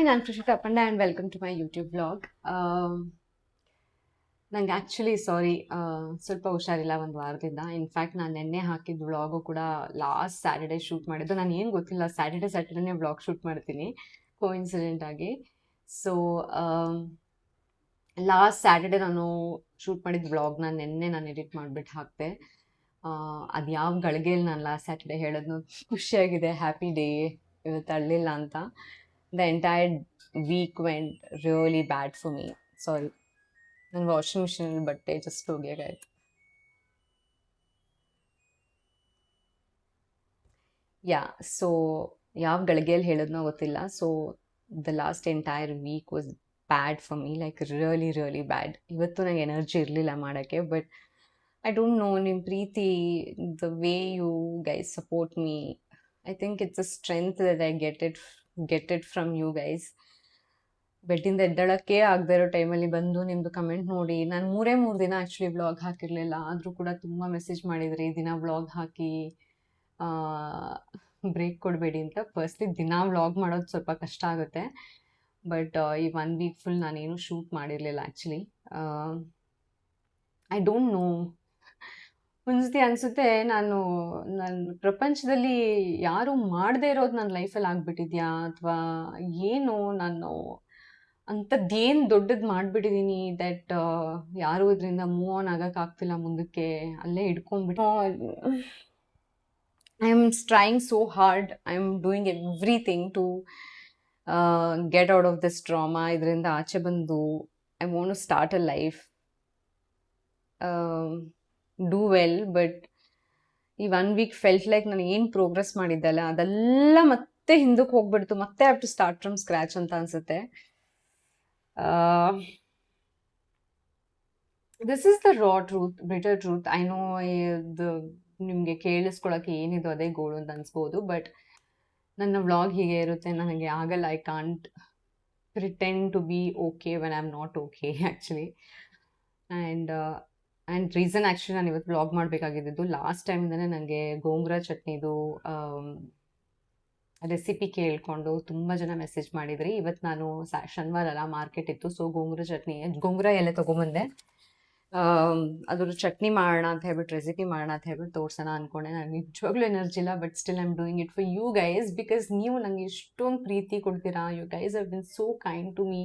ನಾನು Krishika Panda and welcome to my YouTube vlog. ನಂಗೆ actually sorry, ಸ್ವಲ್ಪ ಹುಷಾರಿಲ್ಲ ಒಂದು ವಾರದಿಂದ. ಇನ್ಫ್ಯಾಕ್ಟ್ ನಾನು ನೆನ್ನೆ ಹಾಕಿದ್ದು ವ್ಲಾಗು ಕೂಡ ಲಾಸ್ಟ್ ಸ್ಯಾಟರ್ಡೇ ಶೂಟ್ ಮಾಡಿದ್ದು. ನಾನು ಏನು ಗೊತ್ತಿಲ್ಲ, ಸ್ಯಾಟರ್ಡೇನೇ ವ್ಲಾಗ್ ಶೂಟ್ ಮಾಡ್ತೀನಿ ಕೋಇನ್ಸಿಡೆಂಟ್ ಆಗಿ. ಸೊ ಲಾಸ್ಟ್ ಸ್ಯಾಟರ್ಡೇ ನಾನು ಶೂಟ್ ಮಾಡಿದ ವ್ಲಾಗ್ನ ನೆನ್ನೆ ನಾನು ಎಡಿಟ್ ಮಾಡಿಬಿಟ್ಟು ಹಾಕಿದೆ. ಅದು ಯಾವ ಗಳಿಗೆಯಲ್ಲಿ ನಾನು ಲಾಸ್ಟ್ ಸ್ಯಾಟರ್ಡೇ ಹೇಳೋದು ಖುಷಿಯಾಗಿದೆ, ಹ್ಯಾಪಿ ಡೇ ಇವತ್ತು ಅಳ್ಳಿಲ್ಲ ಅಂತ. The entire week went really bad for me. Sorry. ನನ್ನ ವಾಷಿಂಗ್ ಮಿಷಿನಲ್ಲಿ ಬಟ್ಟೆ ಜಸ್ಟ್ ಹೋಗ್ಯಾಗಾಯ್ತು. ಸೊ ಯಾವ ಗಳಿಗೆಯಲ್ಲಿ ಹೇಳೋದನ್ನೋ ಗೊತ್ತಿಲ್ಲ. So the last entire week was bad for me, like really really bad. ಇವತ್ತು ನಂಗೆ ಎನರ್ಜಿ ಇರಲಿಲ್ಲ ಮಾಡೋಕ್ಕೆ. ಬಟ್ ಐ ಡೋಂಟ್ ನೋ, ನಿಮ್ಮ ಪ್ರೀತಿ, the way you guys support me, I think it's a strength that I get it from you guys. ಬೆಡ್ಡಿಂದ ಎದ್ದಳಕ್ಕೆ ಆಗದೆ ಇರೋ ಟೈಮಲ್ಲಿ ಬಂದು ನಿಮ್ಮದು ಕಮೆಂಟ್ ನೋಡಿ. ನಾನು ಮೂರೇ ದಿನ ಆ್ಯಕ್ಚುಲಿ ವ್ಲಾಗ್ ಹಾಕಿರಲಿಲ್ಲ, ಆದರೂ ಕೂಡ ತುಂಬ ಮೆಸೇಜ್ ಮಾಡಿದ್ರಿ ದಿನ ವ್ಲಾಗ್ ಹಾಕಿ, ಬ್ರೇಕ್ ಕೊಡಬೇಡಿ ಅಂತ. ಫಸ್ಟ್ಲಿ ದಿನ ವ್ಲಾಗ್ ಮಾಡೋದು ಸ್ವಲ್ಪ ಕಷ್ಟ ಆಗುತ್ತೆ. ಬಟ್ ಈ 1 ವೀಕ್ ಫುಲ್ ನಾನೇನು ಶೂಟ್ ಮಾಡಿರಲಿಲ್ಲ ಆ್ಯಕ್ಚುಲಿ. ಐ ಡೋಂಟ್ ನೋ, ಒಂದ್ಸತಿ ಅನಿಸುತ್ತೆ ನನ್ನ ಪ್ರಪಂಚದಲ್ಲಿ ಯಾರು ಮಾಡದೇ ಇರೋದು ನನ್ನ ಲೈಫಲ್ಲಿ ಆಗ್ಬಿಟ್ಟಿದ್ಯಾ, ಅಥವಾ ಏನು ನಾನು ಅಂಥದ್ದೇನು ದೊಡ್ಡದು ಮಾಡಿಬಿಟ್ಟಿದ್ದೀನಿ ದಟ್ ಯಾರು ಇದರಿಂದ ಮೂವ್ ಆನ್ ಆಗೋಕ್ಕಾಗ್ತಿಲ್ಲ ಮುಂದಕ್ಕೆ, ಅಲ್ಲೇ ಹಿಡ್ಕೊಂಡ್ಬಿಟ್ಟು. I am trying so hard, I am doing everything to get out of this trauma. ಇದರಿಂದ ಆಚೆ ಬಂದು I want to start a life, do well. But ಈ 1 ವೀಕ್ ಫೆಲ್ಟ್ ಲೈಕ್ ನಾನು ಏನು ಪ್ರೋಗ್ರೆಸ್ ಮಾಡಿದ್ದಲ್ಲ ಅದೆಲ್ಲ ಮತ್ತೆ ಹಿಂದಕ್ಕೆ ಹೋಗ್ಬಿಡ್ತು. ಮತ್ತೆ have to start from scratch ಅಂತ ಅನ್ಸುತ್ತೆ. This is the raw truth, bitter truth. I know ನಿಮಗೆ ಕೇಳಿಸ್ಕೊಳಕ್ಕೆ ಏನಿದು ಅದೇ ಗೋಳು ಅಂತ ಅನ್ಸ್ಬೋದು. ಬಟ್ ನನ್ನ ವ್ಲಾಗ್ ಹೀಗೆ ಇರುತ್ತೆ, ನನಗೆ ಆಗಲ್ಲ. I can't pretend to be okay when I am not okay actually. And reason actually ನಾನು ಇವತ್ತು ವ್ಲಾಗ್ ಮಾಡಬೇಕಾಗಿದ್ದು, ಲಾಸ್ಟ್ ಟೈಮಿಂದನೇ ನನಗೆ ಗೋಂಗೂರ ಚಟ್ನಿದು ರೆಸಿಪಿ ಕೇಳಿಕೊಂಡು ತುಂಬ ಜನ ಮೆಸೇಜ್ ಮಾಡಿದ್ರಿ. ಇವತ್ತು ನಾನು ಶನಿವಾರ ಅಲ್ಲ, ಮಾರ್ಕೆಟ್ ಇತ್ತು. ಸೊ ಗೋಂಗೂರ ಎಲೆ ತೊಗೊಂಬಂದೆ. ಅದ್ರ ಚಟ್ನಿ ಮಾಡೋಣ ಅಂತ ಹೇಳ್ಬಿಟ್ಟು, ರೆಸಿಪಿ ಮಾಡೋಣ ಅಂತ ಹೇಳ್ಬಿಟ್ಟು ತೋರ್ಸೋಣ ಅಂದ್ಕೊಂಡೆ. ನನಗೆ ನಿಜವಾಗ್ಲೂ ಎನರ್ಜಿ ಇಲ್ಲ, but still I am doing it for you guys, because ನೀವು ನನಗೆ ಇಷ್ಟೊಂದು ಪ್ರೀತಿ ಕೊಡ್ತೀರಾ. You guys have been so kind to me.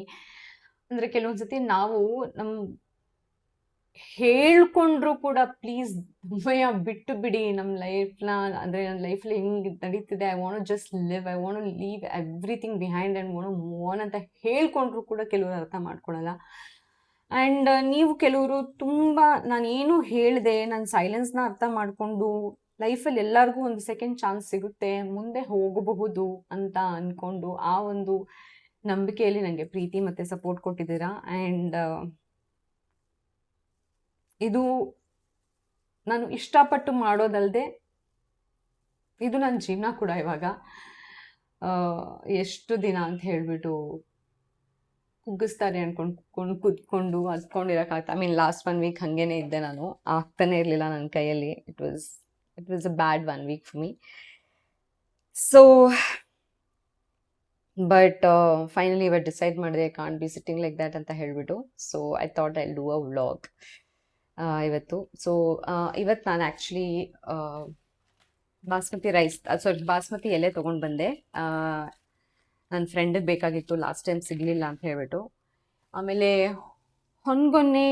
ಅಂದರೆ ಕೆಲವೊಂದು ಸತಿ ನಾವು ನಮ್ಮ ಹೇಳ್ಕೊಂಡ್ರು ಕೂಡ ಪ್ಲೀಸ್ ಭಯ ಬಿಟ್ಟು ಬಿಡಿ ನಮ್ಮ ಲೈಫ್ನ. ಅಂದರೆ ನನ್ನ ಲೈಫಲ್ಲಿ ಹೆಂಗೆ ನಡೀತಿದೆ, I want just live, I want leave everything behind and want move on ಅಂತ ಹೇಳ್ಕೊಂಡ್ರು ಕೂಡ ಕೆಲವರು ಅರ್ಥ ಮಾಡ್ಕೊಳಲ್ಲ. ಆ್ಯಂಡ್ ನೀವು ಕೆಲವರು ತುಂಬ ನಾನೇನು ಹೇಳಿದೆ, ನನ್ನ ಸೈಲೆನ್ಸ್ನ ಅರ್ಥ ಮಾಡಿಕೊಂಡು ಲೈಫಲ್ಲಿ ಎಲ್ಲರಿಗೂ ಒಂದು ಸೆಕೆಂಡ್ ಚಾನ್ಸ್ ಸಿಗುತ್ತೆ, ಮುಂದೆ ಹೋಗಬಹುದು ಅಂತ ಅಂದ್ಕೊಂಡು ಆ ಒಂದು ನಂಬಿಕೆಯಲ್ಲಿ ನನಗೆ ಪ್ರೀತಿ ಮತ್ತು ಸಪೋರ್ಟ್ ಕೊಟ್ಟಿದ್ದೀರಾ. ಆ್ಯಂಡ್ ಇದು ನಾನು ಇಷ್ಟಪಟ್ಟು ಮಾಡೋದಲ್ಲದೆ ಇದು ನನ್ನ ಜೀವನ ಕೂಡ. ಇವಾಗ ಎಷ್ಟು ದಿನ ಅಂತ ಹೇಳಿಬಿಟ್ಟು ಕುಗ್ಗಿಸ್ತಾರೆ ಅನ್ಕೊಂಡು ಕೂತ್ಕೊಂಡು ಹತ್ಕೊಂಡಿರೋಕ್ಕಾಗ್ತಾ. ಐ ಮೀನ್ ಲಾಸ್ಟ್ 1 ವೀಕ್ ಹಾಗೇನೆ ಇದ್ದೆ ನಾನು, ಆಗ್ತಾನೆ ಇರಲಿಲ್ಲ ನನ್ನ ಕೈಯಲ್ಲಿ. It was a bad 1 weak for me. So but finally ಇವತ್ತು ಡಿಸೈಡ್ ಮಾಡಿದೆ, can't be sitting like that ಅಂತ ಹೇಳಿಬಿಟ್ಟು. So I thought I do a vlog ಇವತ್ತು. ಸೊ ಇವತ್ತು ನಾನು ಆ್ಯಕ್ಚುಲಿ ಬಾಸ್ಮತಿ ಎಲೆ ತೊಗೊಂಡು ಬಂದೆ. ನನ್ನ ಫ್ರೆಂಡಿಗೆ ಬೇಕಾಗಿತ್ತು, ಲಾಸ್ಟ್ ಟೈಮ್ ಸಿಗಲಿಲ್ಲ ಅಂತ ಹೇಳ್ಬಿಟ್ಟು. ಆಮೇಲೆ ಹೊನ್ಗೊನ್ನೆ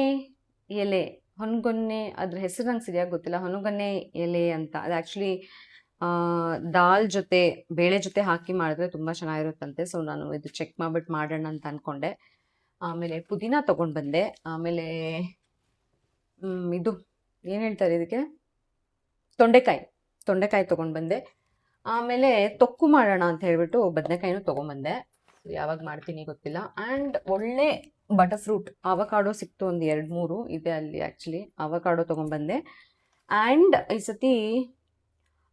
ಅದ್ರ ಹೆಸರು ನಂಗೆ ಸರಿಯಾಗಿ ಗೊತ್ತಿಲ್ಲ, ಹೊನ್ಗೊನ್ನೆ ಎಲೆ ಅಂತ. ಅದು ಆ್ಯಕ್ಚುಲಿ ದಾಲ್ ಜೊತೆ, ಬೇಳೆ ಜೊತೆ ಹಾಕಿ ಮಾಡಿದ್ರೆ ತುಂಬ ಚೆನ್ನಾಗಿರುತ್ತಂತೆ. ಸೊ ನಾನು ಇದು ಚೆಕ್ ಮಾಡಿಬಿಟ್ಟು ಮಾಡೋಣ ಅಂತ ಅಂದ್ಕೊಂಡೆ. ಆಮೇಲೆ ಪುದೀನ ತೊಗೊಂಡು ಬಂದೆ. ಆಮೇಲೆ ಇದು ಏನು ಹೇಳ್ತಾರೆ ಇದಕ್ಕೆ, ತೊಂಡೆಕಾಯಿ ತೊಗೊಂಡು ಬಂದೆ. ಆಮೇಲೆ ತೊಕ್ಕು ಮಾಡೋಣ ಅಂತ ಹೇಳ್ಬಿಟ್ಟು ಬದನೆಕಾಯಿನೂ ತೊಗೊಂಬಂದೆ. ಯಾವಾಗ ಮಾಡ್ತೀನಿ ಗೊತ್ತಿಲ್ಲ. ಆ್ಯಂಡ್ ಒಳ್ಳೆ ಬಟರ್ ಫ್ರೂಟ್ ಅವಕಾಡೋ ಸಿಕ್ತು, ಒಂದು 2-3 ಇದೆ ಅಲ್ಲಿ ಆ್ಯಕ್ಚುಲಿ. ಅವಕಾಡೋ ತೊಗೊಂಬಂದೆ. ಆ್ಯಂಡ್ ಈ ಸತಿ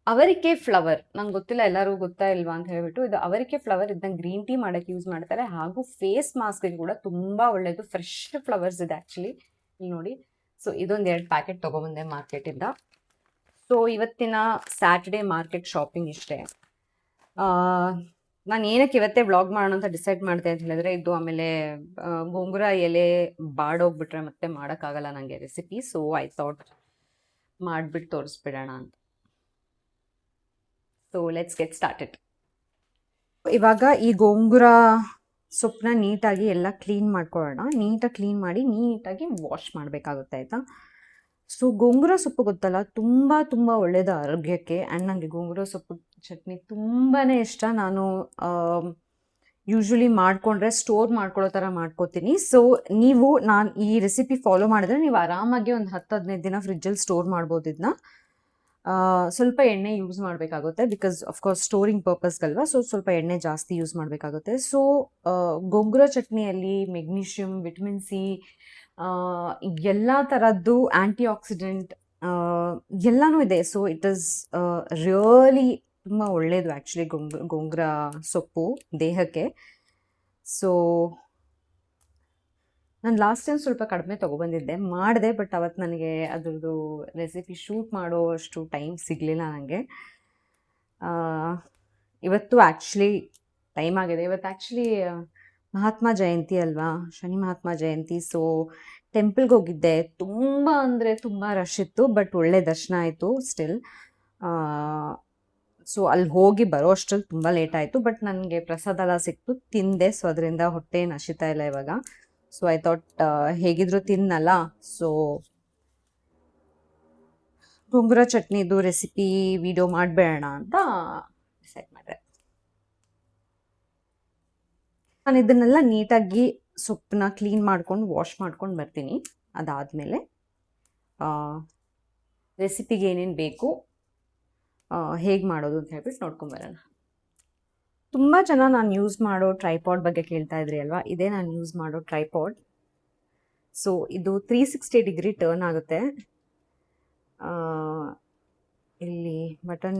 ಅವರಿಕೆ ಫ್ಲವರ್, ನಂಗೆ ಗೊತ್ತಿಲ್ಲ ಎಲ್ಲರೂ ಗೊತ್ತಾ ಇಲ್ವಾ ಅಂತ ಹೇಳ್ಬಿಟ್ಟು, ಇದು ಅವರಿಕೆ ಫ್ಲವರ್ ಇದನ್ನ ಗ್ರೀನ್ ಟೀ ಮಾಡೋಕ್ಕೆ ಯೂಸ್ ಮಾಡ್ತಾರೆ. ಹಾಗೂ ಫೇಸ್ ಮಾಸ್ಕ್ಗೆ ಕೂಡ ತುಂಬ ಒಳ್ಳೆಯದು. ಫ್ರೆಶ್ ಫ್ಲವರ್ಸ್ ಇದೆ ಆ್ಯಕ್ಚುಲಿ, ಇಲ್ಲಿ ನೋಡಿ. ಸೊ ಇದೊಂದು 2 ಪ್ಯಾಕೆಟ್ ತೊಗೊಂಬಂದೆ ಮಾರ್ಕೆಟಿಂದ. ಸೊ ಇವತ್ತಿನ ಸ್ಯಾಟರ್ಡೇ ಮಾರ್ಕೆಟ್ ಶಾಪಿಂಗ್ ಇಷ್ಟೇ. ನಾನು ಏನಕ್ಕೆ ಇವತ್ತೇ ವ್ಲಾಗ್ ಮಾಡೋಣ ಅಂತ ಡಿಸೈಡ್ ಮಾಡ್ದೆ ಅಂತ ಹೇಳಿದ್ರೆ ಇದು ಆಮೇಲೆ ಗೋಂಗೂರ ಎಲೆ ಬಾಡೋಗ್ಬಿಟ್ರೆ ಮತ್ತೆ ಮಾಡೋಕ್ಕಾಗಲ್ಲ ನನಗೆ ರೆಸಿಪಿ. ಸೊ ಐ ಥಾಟ್ ಮಾಡಿಬಿಟ್ಟು ತೋರಿಸ್ಬಿಡೋಣ ಅಂತ. So let's get started. ಇವಾಗ ಈ ಗೋಂಗೂರ ಸೊಪ್ಪನ್ನ ನೀಟಾಗಿ ಎಲ್ಲ ಕ್ಲೀನ್ ಮಾಡ್ಕೊಳ್ಳೋಣ. ನೀಟಾಗಿ ಕ್ಲೀನ್ ಮಾಡಿ ನೀಟಾಗಿ ವಾಶ್ ಮಾಡಬೇಕಾಗುತ್ತೆ, ಆಯಿತಾ. ಸೊ ಗೋಂಗೂರ ಸೊಪ್ಪು ಗೊತ್ತಲ್ಲ, ತುಂಬ ತುಂಬ ಒಳ್ಳೆಯದು ಆರೋಗ್ಯಕ್ಕೆ. ಆ್ಯಂಡ್ ನನಗೆ ಗೋಂಗೂರ ಸೊಪ್ಪು ಚಟ್ನಿ ತುಂಬಾ ಇಷ್ಟ. ನಾನು ಯೂಶ್ವಲಿ ಮಾಡಿಕೊಂಡ್ರೆ ಸ್ಟೋರ್ ಮಾಡ್ಕೊಳ್ಳೋ ಥರ ಮಾಡ್ಕೋತೀನಿ. ಸೊ ನೀವು ನಾನು ಈ ರೆಸಿಪಿ ಫಾಲೋ ಮಾಡಿದ್ರೆ ನೀವು ಆರಾಮಾಗಿ ಒಂದು 10-15 ದಿನ ಫ್ರಿಜ್ಜಲ್ಲಿ ಸ್ಟೋರ್ ಮಾಡ್ಬೋದು ಇದನ್ನ. ಸ್ವಲ್ಪ ಎಣ್ಣೆ ಯೂಸ್ ಮಾಡಬೇಕಾಗುತ್ತೆ, ಬಿಕಾಸ್ ಅಫ್ಕೋರ್ಸ್ ಸ್ಟೋರಿಂಗ್ ಪರ್ಪಸ್ಗಲ್ವಾ. ಸೊ ಸ್ವಲ್ಪ ಎಣ್ಣೆ ಜಾಸ್ತಿ ಯೂಸ್ ಮಾಡಬೇಕಾಗುತ್ತೆ. ಸೊ ಗೋಂಗೂರ ಚಟ್ನಿಯಲ್ಲಿ ಮೆಗ್ನೀಷಿಯಮ್, ವಿಟಮಿನ್ ಸಿ, ಎಲ್ಲ ಥರದ್ದು ಆ್ಯಂಟಿ ಆಕ್ಸಿಡೆಂಟ್ ಎಲ್ಲನೂ ಇದೆ. ಸೊ ಇಟ್ ಈಸ್ ರಿಯಲಿ ತುಂಬ ಒಳ್ಳೆಯದು ಆ್ಯಕ್ಚುಲಿ ಗೋಂಗೂರ ಸೊಪ್ಪು ದೇಹಕ್ಕೆ. ಸೊ ನಾನು ಲಾಸ್ಟ್ ಟೈಮ್ ಸ್ವಲ್ಪ ಕಡಿಮೆ ತೊಗೊಬಂದಿದ್ದೆ, ಮಾಡಿದೆ. ಬಟ್ ಅವತ್ತು ನನಗೆ ಅದ್ರದ್ದು ರೆಸಿಪಿ ಶೂಟ್ ಮಾಡೋ ಅಷ್ಟು ಟೈಮ್ ಸಿಗಲಿಲ್ಲ ನನಗೆ. ಇವತ್ತು ಆ್ಯಕ್ಚುಲಿ ಟೈಮ್ ಆಗಿದೆ. ಇವತ್ತು ಆ್ಯಕ್ಚುಲಿ ಮಹಾತ್ಮ ಜಯಂತಿ ಅಲ್ವಾ, ಶನಿ ಮಹಾತ್ಮ ಜಯಂತಿ. ಸೊ ಟೆಂಪಲ್ಗೆ ಹೋಗಿದ್ದೆ. ತುಂಬ ಅಂದರೆ ತುಂಬ ರಶ್ ಇತ್ತು, ಬಟ್ ಒಳ್ಳೆ ದರ್ಶನ ಆಯಿತು ಸ್ಟಿಲ್. ಸೊ ಅಲ್ಲಿ ಹೋಗಿ ಬರೋ ಅಷ್ಟರಲ್ಲಿ ತುಂಬ ಲೇಟ್ ಆಯಿತು. ಬಟ್ ನನಗೆ ಪ್ರಸಾದ ಎಲ್ಲ ಸಿಕ್ತು, ತಿಂದೆ. ಸೊ ಅದರಿಂದ ಹೊಟ್ಟೆ ನಶಿತಾ ಇಲ್ಲ ಇವಾಗ. ಸೊ ಐ ಥಾಟ್ ಹೇಗಿದ್ರು ತಿನ್ನಲ್ಲ, ಸೊ ಗೋಂಗೂರ ಚಟ್ನಿದು ರೆಸಿಪಿ ವಿಡಿಯೋ ಮಾಡಬೇಡ ಅಂತ ಡಿಸೈಡ್ ಮಾಡಿದೆ. ನಾನು ಇದನ್ನೆಲ್ಲ ನೀಟಾಗಿ ಸೊಪ್ಪನ್ನ ಕ್ಲೀನ್ ಮಾಡ್ಕೊಂಡು ವಾಶ್ ಮಾಡ್ಕೊಂಡು ಬರ್ತೀನಿ. ಅದಾದಮೇಲೆ ರೆಸಿಪಿಗೆ ಏನೇನು ಬೇಕು, ಹೇಗೆ ಮಾಡೋದು ಅಂತ ಹೇಳ್ಬಿಟ್ಟು ನೋಡ್ಕೊಂಬರೋಣ. ತುಂಬ ಜನ ನಾನು ಯೂಸ್ ಮಾಡೋ ಟ್ರೈಪಾಡ್ ಬಗ್ಗೆ ಕೇಳ್ತಾ ಇದ್ರಿ ಅಲ್ವಾ, ಇದೇ ನಾನು ಯೂಸ್ ಮಾಡೋ ಟ್ರೈಪಾಡ್. ಸೊ ಇದು 360 ಡಿಗ್ರಿ ಟರ್ನ್ ಆಗುತ್ತೆ. ಇಲ್ಲಿ ಬಟನ್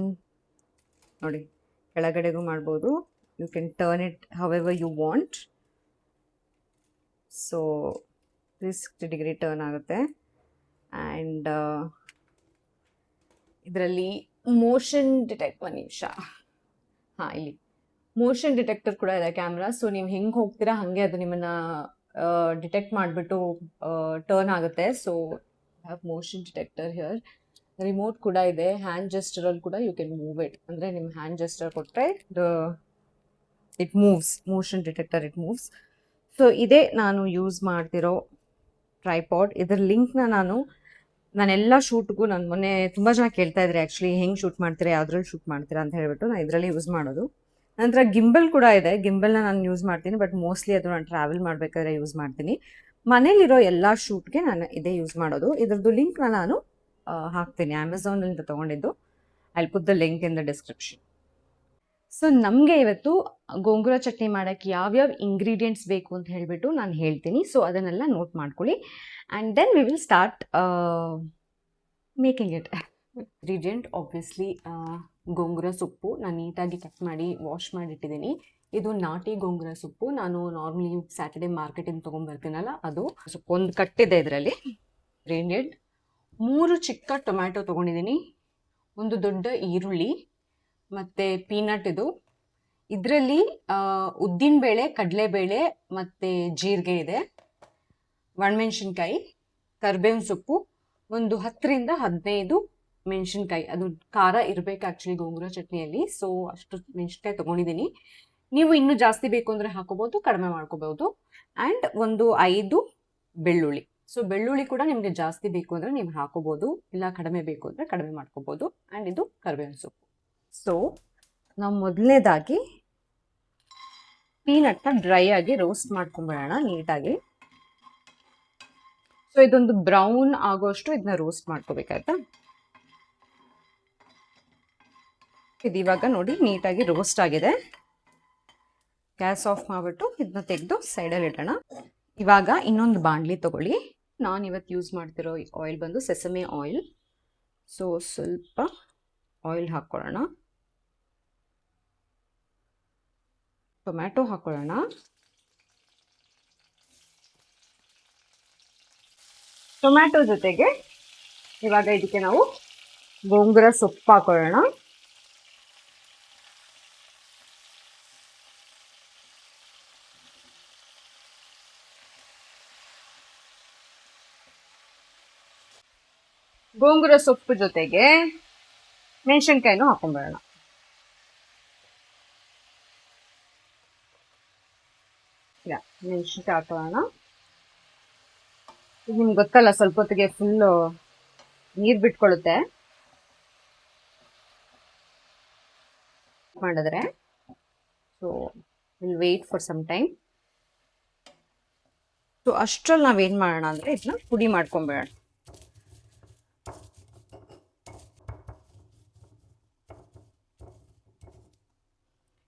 ನೋಡಿ, ಕೆಳಗಡೆಗೂ ಮಾಡ್ಬೋದು. You can turn it however you want. So 360 degree turn ಆಗುತ್ತೆ. ಆ್ಯಂಡ್ ಇದರಲ್ಲಿ ಮೋಷನ್ ಡಿಟೆಕ್ಟ್, ಒಂದು ನಿಮಿಷ, ಹಾಂ, ಇಲ್ಲಿ ಮೋಷನ್ ಡಿಟೆಕ್ಟರ್ ಕೂಡ ಇದೆ ಕ್ಯಾಮ್ರಾ. ಸೊ ನೀವು ಹೆಂಗೆ ಹೋಗ್ತೀರಾ ಹಾಗೆ ಅದು ನಿಮ್ಮನ್ನು ಡಿಟೆಕ್ಟ್ ಮಾಡಿಬಿಟ್ಟು ಟರ್ನ್ ಆಗುತ್ತೆ. So have motion detector here. Remote ಕೂಡ ಇದೆ. ಹ್ಯಾಂಡ್ ಜೆಸ್ಟರಲ್ಲಿ ಕೂಡ ಯು ಕ್ಯಾನ್ ಮೂವ್ ಇಟ್. ಅಂದರೆ ನಿಮ್ಮ ಹ್ಯಾಂಡ್ ಜೆಸ್ಟರ್ ಕೊಟ್ಟರೆ it moves, motion detector it moves. So ಇದೇ ನಾನು ಯೂಸ್ ಮಾಡ್ತಿರೋ ಟ್ರೈಪಾಡ್. ಇದರ ಲಿಂಕ್ನ ನಾನೆಲ್ಲ ಶೂಟ್ಗೂ, ನಾನು ಮೊನ್ನೆ ತುಂಬ ಜನ ಕೇಳ್ತಾ ಇದ್ರಿ ಆ್ಯಕ್ಚುಲಿ ಹೆಂಗೆ ಶೂಟ್ ಮಾಡ್ತೀರಾ, ಯಾವುದ್ರಲ್ಲಿ ಶೂಟ್ ಮಾಡ್ತೀರಾ ಅಂತ ಹೇಳ್ಬಿಟ್ಟು. ನಾನು ಇದರಲ್ಲಿ ಯೂಸ್ ಮಾಡೋದು. ನಂತರ ಗಿಂಬಲ್ ಕೂಡ ಇದೆ. ಗಿಂಬಲ್ನ ನಾನು ಯೂಸ್ ಮಾಡ್ತೀನಿ, ಬಟ್ ಮೋಸ್ಟ್ಲಿ ಅದು ನಾನು ಟ್ರಾವೆಲ್ ಮಾಡಬೇಕಾದ್ರೆ ಯೂಸ್ ಮಾಡ್ತೀನಿ. ಮನೇಲಿರೋ ಎಲ್ಲ ಶೂಟ್ಗೆ ನಾನು ಇದೇ ಯೂಸ್ ಮಾಡೋದು. ಇದ್ರದ್ದು ಲಿಂಕ್ನ ನಾನು ಹಾಕ್ತೀನಿ, ಅಮೆಝಾನಿಂದ ತೊಗೊಂಡಿದ್ದು. I put the link in the description. So ನಮಗೆ ಇವತ್ತು ಗೋಂಗೂರ ಚಟ್ನಿ ಮಾಡೋಕ್ಕೆ ಯಾವ್ಯಾವ ಇಂಗ್ರೀಡಿಯೆಂಟ್ಸ್ ಬೇಕು ಅಂತ ಹೇಳಿಬಿಟ್ಟು ನಾನು ಹೇಳ್ತೀನಿ. ಸೊ ಅದನ್ನೆಲ್ಲ ನೋಟ್ ಮಾಡ್ಕೊಳ್ಳಿ. And then we will start making it. Ingredient obviously gongura ಸೊಪ್ಪು ನಾನು ನೀಟಾಗಿ ಕಟ್ ಮಾಡಿ ವಾಶ್ ಮಾಡಿಟ್ಟಿದ್ದೀನಿ. ಇದು ನಾಟಿ ಗೋಂಗೂರ ಸೊಪ್ಪು. ನಾನು ನಾರ್ಮಲಿ ಸ್ಯಾಟರ್ಡೆ ಮಾರ್ಕೆಟಿಂದ ತೊಗೊಂಡ್ಬರ್ತೀನಲ್ಲ ಅದು. ಸೊಪ್ಪು ಒಂದು ಕಟ್ಟಿದೆ ಇದರಲ್ಲಿ. ಇಂಗ್ರೀಡಿಯೆಂಟ್ 3 ಚಿಕ್ಕ ಟೊಮ್ಯಾಟೊ ತೊಗೊಂಡಿದ್ದೀನಿ, ಒಂದು ದೊಡ್ಡ ಈರುಳ್ಳಿ, ಮತ್ತು ಪೀನಟ್ ಇದು. ಇದರಲ್ಲಿ ಉದ್ದಿನಬೇಳೆ, ಕಡಲೆಬೇಳೆ ಮತ್ತು ಜೀರಿಗೆ ಇದೆ, ಒಣಮೆಣ್ಸಿನ್ಕಾಯಿ, ಕರಿಬೇವಿನ ಸೊಪ್ಪು, ಒಂದು 10ರಿಂದ 15 ಮೆಣಸಿನ್ಕಾಯಿ. ಅದು ಖಾರ ಇರಬೇಕು ಆ್ಯಕ್ಚುಲಿ ಗೋಂಗೂರ ಚಟ್ನಿಯಲ್ಲಿ. ಸೊ ಅಷ್ಟು ಮೆಣಸಿನ್ಕಾಯಿ ತೊಗೊಂಡಿದ್ದೀನಿ. ನೀವು ಇನ್ನೂ ಜಾಸ್ತಿ ಬೇಕು ಅಂದರೆ ಹಾಕೋಬೋದು, ಕಡಿಮೆ ಮಾಡ್ಕೋಬೋದು. ಆ್ಯಂಡ್ ಒಂದು 5 ಬೆಳ್ಳುಳ್ಳಿ. ಸೊ ಬೆಳ್ಳುಳ್ಳಿ ಕೂಡ ನಿಮಗೆ ಜಾಸ್ತಿ ಬೇಕು ಅಂದರೆ ನೀವು ಹಾಕೋಬೋದು, ಇಲ್ಲ ಕಡಿಮೆ ಬೇಕು ಅಂದರೆ ಕಡಿಮೆ ಮಾಡ್ಕೋಬೋದು. ಆ್ಯಂಡ್ ಇದು ಕರಿಬೇವಿನ ಸೊಪ್ಪು. ಸೊ ನಾವು ಮೊದಲನೇದಾಗಿ ಪೀನಟ್ನ ಡ್ರೈ ಆಗಿ ರೋಸ್ಟ್ ಮಾಡ್ಕೊಂಬಿಡೋಣ ನೀಟಾಗಿ. ಸೊ ಇದೊಂದು ಬ್ರೌನ್ ಆಗೋಷ್ಟು ಇದನ್ನ ರೋಸ್ಟ್ ಮಾಡ್ಕೋಬೇಕಾಯ್ತಾ. ಇದು ಇವಾಗ ನೋಡಿ ನೀಟಾಗಿ ರೋಸ್ಟ್ ಆಗಿದೆ. ಗ್ಯಾಸ್ ಆಫ್ ಮಾಡಿಬಿಟ್ಟು ಇದನ್ನ ತೆಗೆದು ಸೈಡಲ್ಲಿ ಇಡೋಣ. ಇವಾಗ ಇನ್ನೊಂದು ಬಾಣಲಿ ತೊಗೊಳ್ಳಿ. ನಾನು ಇವತ್ತು ಯೂಸ್ ಮಾಡ್ತಿರೋ ಆಯಿಲ್ ಬಂದು ಸೆಸಮೆ ಆಯಿಲ್. ಸೊ ಸ್ವಲ್ಪ ಆಯಿಲ್ ಹಾಕ್ಕೊಳ್ಳೋಣ. ಟೊಮ್ಯಾಟೊ ಹಾಕ್ಕೊಳ್ಳೋಣ. ಟೊಮ್ಯಾಟೊ ಜೊತೆಗೆ ಇವಾಗ ಇದಕ್ಕೆ ನಾವು ಗೋಂಗೂರ ಸೊಪ್ಪು ಹಾಕೊಳ್ಳೋಣ. ಗೋಂಗೂರ ಸೊಪ್ಪು ಜೊತೆಗೆ ಮೆಣಸಿನ್ಕಾಯಿನೂ ಹಾಕೊಂಡ್ಬಿಡೋಣ. ಮೆಣಸಿನ್ಕಾಯಿ ಹಾಕೋಣ. ನಿಮ್ಗೆ ಗೊತ್ತಲ್ಲ, ಸ್ವಲ್ಪ ಹೊತ್ತಿಗೆ ಫುಲ್ಲು ನೀರು ಬಿಟ್ಕೊಳ್ಳುತ್ತೆ ಮಾಡಿದ್ರೆ. So will wait for some time. So ಅಷ್ಟ್ರಲ್ಲಿ ನಾವೇನು ಮಾಡೋಣ ಅಂದರೆ ಇದನ್ನ ಪುಡಿ ಮಾಡ್ಕೊಂಬೇಡ.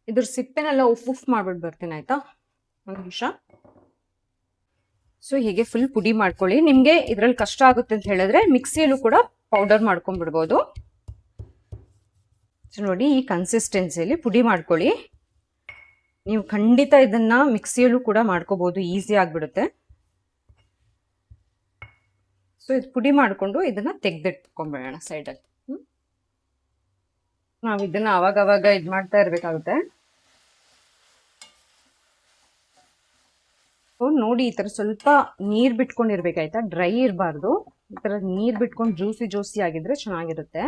ಇದ್ರ ಸಿಪ್ಪೆನೆಲ್ಲ ಉಫ್ ಮಾಡ್ಬಿಟ್ಟು ಬರ್ತೀನಿ, ಆಯ್ತಾ? ಒಂದು ನಿಮಿಷ. ಸೊ ಹೀಗೆ ಫುಲ್ ಪುಡಿ ಮಾಡ್ಕೊಳ್ಳಿ. ನಿಮಗೆ ಇದ್ರಲ್ಲಿ ಕಷ್ಟ ಆಗುತ್ತೆ ಅಂತ ಹೇಳಿದ್ರೆ ಮಿಕ್ಸಿಯಲ್ಲೂ ಕೂಡ ಪೌಡರ್ ಮಾಡ್ಕೊಂಡ್ಬಿಡ್ಬೋದು. ಸೊ ನೋಡಿ, ಈ ಕನ್ಸಿಸ್ಟೆನ್ಸಿಯಲ್ಲಿ ಪುಡಿ ಮಾಡ್ಕೊಳ್ಳಿ. ನೀವು ಖಂಡಿತ ಇದನ್ನ ಮಿಕ್ಸಿಯಲ್ಲೂ ಕೂಡ ಮಾಡ್ಕೋಬಹುದು, ಈಸಿ ಆಗಿಬಿಡುತ್ತೆ. ಸೊ ಇದು ಪುಡಿ ಮಾಡಿಕೊಂಡು ಇದನ್ನ ತೆಗೆದಿಟ್ಕೊಂಡ್ಬಿಡೋಣ ಸೈಡಲ್ಲಿ. ನಾವು ಇದನ್ನ ಅವಾಗ ಇದು ಮಾಡ್ತಾ ಇರ್ಬೇಕಾಗುತ್ತೆ. ನೋಡಿ, ಈ ತರ ಸ್ವಲ್ಪ ನೀರ್ ಬಿಟ್ಕೊಂಡಿರ್ಬೇಕಾಯ್ತಾ, ಡ್ರೈ ಇರಬಾರ್ದು. ಈ ತರ ನೀರ್ ಬಿಟ್ಕೊಂಡು ಜ್ಯೂಸಿ ಆಗಿದ್ರೆ ಚೆನ್ನಾಗಿರುತ್ತೆ.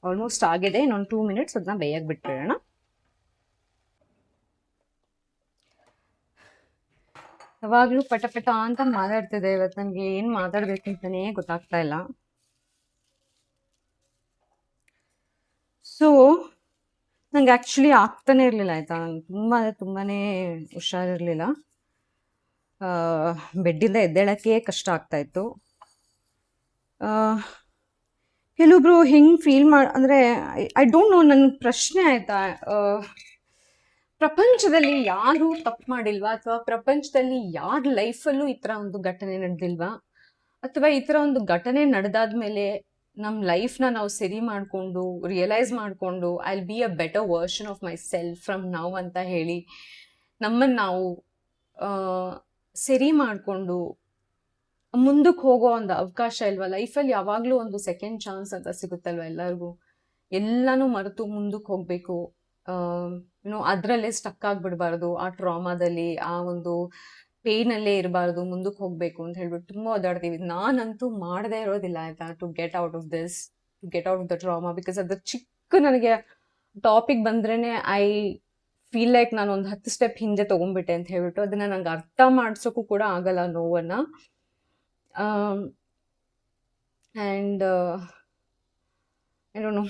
ಆಲ್ಮೋಸ್ಟ್ ಆಗಿದೆ, ಇನ್ನೊಂದು 2 ಮಿನಿಟ್ಸ್ ಅದನ್ನ ಬೇಯಕ್ಕೆ ಬಿಟ್ಬಿಡೋಣ. ಯಾವಾಗ್ಲೂ ಪಟ ಅಂತ ಮಾತಾಡ್ತಿದೆ. ಇವತ್ತು ನನಗೆ ಏನ್ ಮಾತಾಡ್ಬೇಕಂತಾನೇ ಗೊತ್ತಾಗ್ತಾ ಇಲ್ಲ. ಸೊ ನಂಗೆ ಆಕ್ಚುಲಿ ಆಗ್ತಾನೆ ಇರ್ಲಿಲ್ಲ, ಆಯ್ತಾ? ತುಂಬಾನೇ ಹುಷಾರಿರ್ಲಿಲ್ಲ. ಬೆಡ್ಡಿಂದ ಎದ್ದೇಳಕ್ಕೆ ಕಷ್ಟ ಆಗ್ತಾ ಇತ್ತು. ಕೆಲವೊಬ್ರು ಹೆಂಗ್ ಫೀಲ್ ಅಂದ್ರೆ ಐ ಡೋಂಟ್ ನೋ. ನನ್ನ ಪ್ರಶ್ನೆ, ಆಯ್ತಾ, ಪ್ರಪಂಚದಲ್ಲಿ ಯಾರು ತಪ್ಪು ಮಾಡಿಲ್ವಾ, ಅಥವಾ ಪ್ರಪಂಚದಲ್ಲಿ ಯಾರ ಲೈಫಲ್ಲೂ ಈ ತರ ಒಂದು ಘಟನೆ ನಡೆದಿಲ್ವಾ, ಅಥವಾ ಈ ತರ ಒಂದು ಘಟನೆ ನಡೆದಾದ್ಮೇಲೆ ನಮ್ಮ ಲೈಫ್ನ ನಾವು ಸರಿ ಮಾಡಿಕೊಂಡು ರಿಯಲೈಸ್ ಮಾಡಿಕೊಂಡು I will be a better version of my self from now ಅಂತ ಹೇಳಿ ನಮ್ಮನ್ನು ನಾವು ಸರಿ ಮಾಡಿಕೊಂಡು ಮುಂದಕ್ಕೆ ಹೋಗೋ ಒಂದು ಅವಕಾಶ ಇಲ್ವಾ? ಲೈಫಲ್ಲಿ ಯಾವಾಗಲೂ ಒಂದು ಸೆಕೆಂಡ್ ಚಾನ್ಸ್ ಅಂತ ಸಿಗುತ್ತಲ್ವ ಎಲ್ಲರಿಗೂ. ಎಲ್ಲನೂ ಮರೆತು ಮುಂದಕ್ಕೆ ಹೋಗಬೇಕು. ಅದರಲ್ಲೇ ಸ್ಟಕ್ ಆಗಿಬಿಡ್ಬಾರ್ದು, ಆ ಟ್ರಾಮಾದಲ್ಲಿ, ಆ ಒಂದು ಪೇನಲ್ಲೇ ಇರಬಾರ್ದು, ಮುಂದಕ್ಕೆ ಹೋಗಬೇಕು ಅಂತ ಹೇಳ್ಬಿಟ್ಟು ತುಂಬ ಓದಾಡ್ತೀವಿ. ನಾನಂತೂ ಮಾಡದೇ ಇರೋದಿಲ್ಲ, ಆಯ್ತಾ, to get out of this, to get out of the trauma. Because ಅದು ನನಗೆ ಟಾಪಿಕ್ ಬಂದ್ರೇನೆ ಐ ಫೀಲ್ ಲೈಕ್ ನಾನು ಒಂದು 10 ಸ್ಟೆಪ್ ಹಿಂದೆ ತೊಗೊಂಡ್ಬಿಟ್ಟೆ ಅಂತ ಹೇಳ್ಬಿಟ್ಟು ಅದನ್ನ ನಂಗೆ ಅರ್ಥ ಮಾಡ್ಸೋಕ್ಕೂ ಕೂಡ ಆಗಲ್ಲ ನೋವನ್ನ. And I don't know,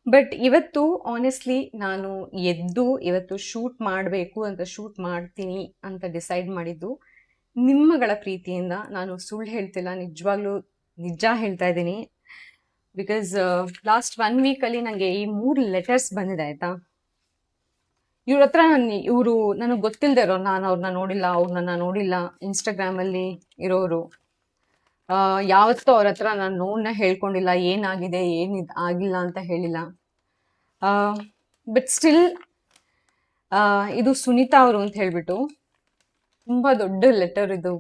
but ಇವತ್ತು ಆನೆಸ್ಟ್ಲಿ ನಾನು ಎದ್ದು ಇವತ್ತು ಶೂಟ್ ಮಾಡಬೇಕು ಅಂತ, ಶೂಟ್ ಮಾಡ್ತೀನಿ ಅಂತ ಡಿಸೈಡ್ ಮಾಡಿದ್ದು ನಿಮ್ಮಗಳ ಪ್ರೀತಿಯಿಂದ. ನಾನು ಸುಳ್ಳು ಹೇಳ್ತಿಲ್ಲ, ನಿಜವಾಗ್ಲೂ ನಿಜ ಹೇಳ್ತಾ ಇದ್ದೀನಿ. ಬಿಕಾಸ್ ಲಾಸ್ಟ್ 1 ವೀಕಲ್ಲಿ ನನಗೆ ಈ 3 ಲೆಟರ್ಸ್ ಬಂದಿದೆ, ಆಯ್ತಾ? ಇವ್ರ ಹತ್ರ ಇವರು ನನಗೆ ಗೊತ್ತಿಲ್ಲದೆ ಇರೋ, ನಾನು ಅವ್ರನ್ನ ನೋಡಿಲ್ಲ, ಅವ್ರು ನನ್ನ ನೋಡಿಲ್ಲ, ಇನ್ಸ್ಟಾಗ್ರಾಮಲ್ಲಿ ಇರೋರು, ಯಾವತ್ತೂ ಅವ್ರ ಹತ್ರ ನಾನು ನೋವನ್ನ ಹೇಳ್ಕೊಂಡಿಲ್ಲ, ಏನಾಗಿದೆ ಆಗಿಲ್ಲ ಅಂತ ಹೇಳಿಲ್ಲ. ಬಟ್ ಸ್ಟಿಲ್ ಇದು ಸುನೀತಾ ಅವರು ಅಂತ ಹೇಳ್ಬಿಟ್ಟು ತುಂಬ ದೊಡ್ಡ ಲೆಟರ್ ಇದು.